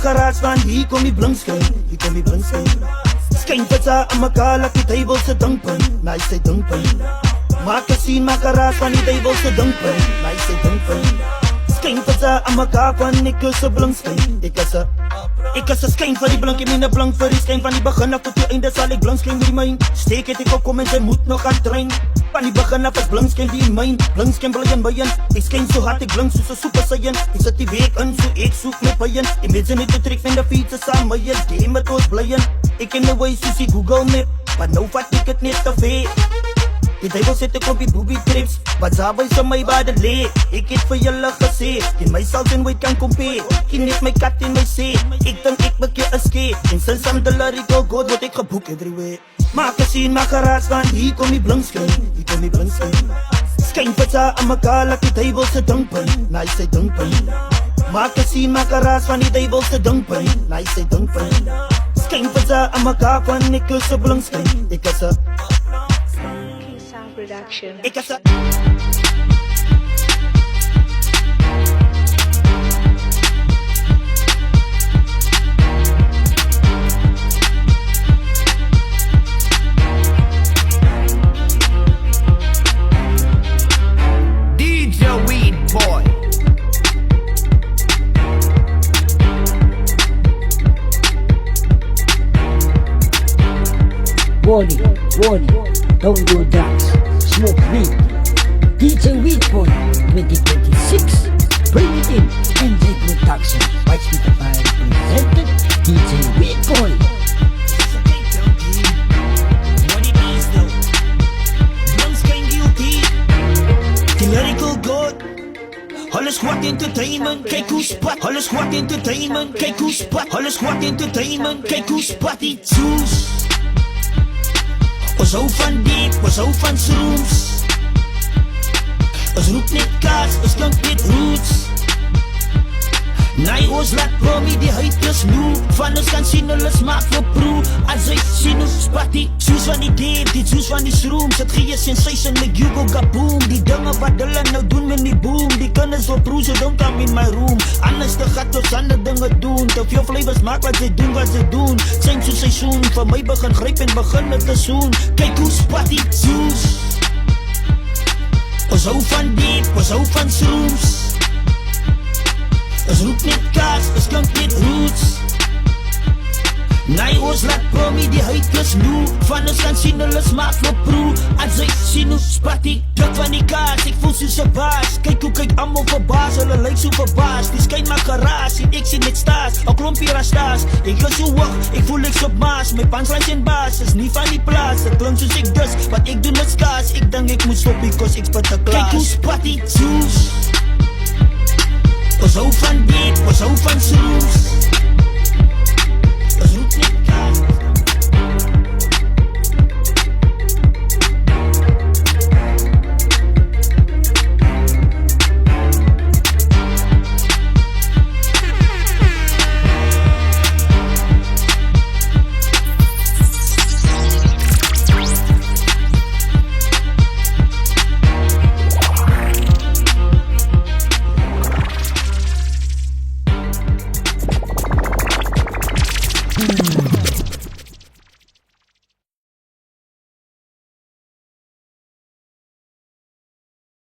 geraas van hier kom die blinkskyn, hier kom die blinkskyn. Skyn pizza aan mekaar, laat die duivel se dinkpyn, na sy dinkpyn. Maak 'n sien, maak 'n raas van die duivel se dinkpyn, na sy dinkpyn. Skyn pizza aan mekaar van ek is 'n blinkskyn, ek is 'n skyn vir die blink, ek meen 'n blink vir die skyn. Van die begin af tot die einde sal ek blinkskyn die myn. Steek het ek op kom en sy moet nog gaan trein. Van die begin af is blinkskyn die myn, blinkskyn bly in myn. Ek skyn so hard, ek blink soos 'n super saiyan. Ek sit die week in, so ek soek my pyn. Die mense net te trek van die fiets saam my en die met ons blyen. Ek ken the way soos die Google Map, maar nou vat ek het net te ver. Die duivel sit ek op die booby trips, wat Zabai so my bade leeg. Ek het vir julle gesê, die my salt en weight kan compare. Ken net my kat en my sê, ek dink ek maak jou escape. En since I'm the lyrical god, word ek geboek everywhere. Maak 'n sien, maak 'n raas van hier kom die blinkskyn, hier kom die blinkskyn. Skyn pizza aan mekaar, laat die duivel se dinkpyn, na sy dinkpyn. Maak 'n sien, maak 'n raas van die duivel se dinkpyn, na sy dinkpyn. Skyn pizza aan mekaar van ek is 'n blinkskyn, ek is 'n Production. Ik heb DJ Weed Boy. Warning, warning, don't do drugs, smoke weed. DJ Weed Boy 2026, bring it in, NJ Production, White Speaker Fire presented, DJ Weed Boy. what it is though. Blinkskyn guilty, die lyrical god. Alles wat entertainment, kyk hoe spat. Alles wat entertainment, kyk hoe spat. Alles wat entertainment, kyk hoe spat die juice. Ons hou van diep, ons hou van shrooms. Ons roep net kaas, ons klink net roots. Nee, ons laat promi die haters moe. Van ons kan sien hulle smaak vir proe. As hy sien hoe spat die juice van die diep, die juice van die shrooms. Het gee sensation like Hugo Gaboom. Die dinge wat hulle nou doen met die boom. Die kinders op proe, so don't come in my room. Anders te gaat ons ander dinge doen. Te veel flavors maak wat sy doen, wat sy doen. Same soos seisoen, vir my begin gryp en begin het te soen. Kyk hoe spat die juice. Ons hou van diep, ons hou van shrooms. Ons roep net kaas, ons klink net roots. Nee, ons laat promi die haters moe. Van ons kan sien hulle smaak vir proe. As hy sien hoe spat die druk van die kaas, ek voel soos 'n baas. Kyk hoe kyk almal verbaas, hulle lyk so verbaas. Die skyn maak geraas, en ek sien net staas, al klompie rastas. Ek is so hoog, ek voel ek op maas. My punchlines en baas is nie van die plaas. Ek klink soos ek dus, wat ek doen is skaars. Ek dink ek moet stop because ek spit 'n klaas. Kyk hoe spat die juice. Ons hou van diep, ons hou van shrooms.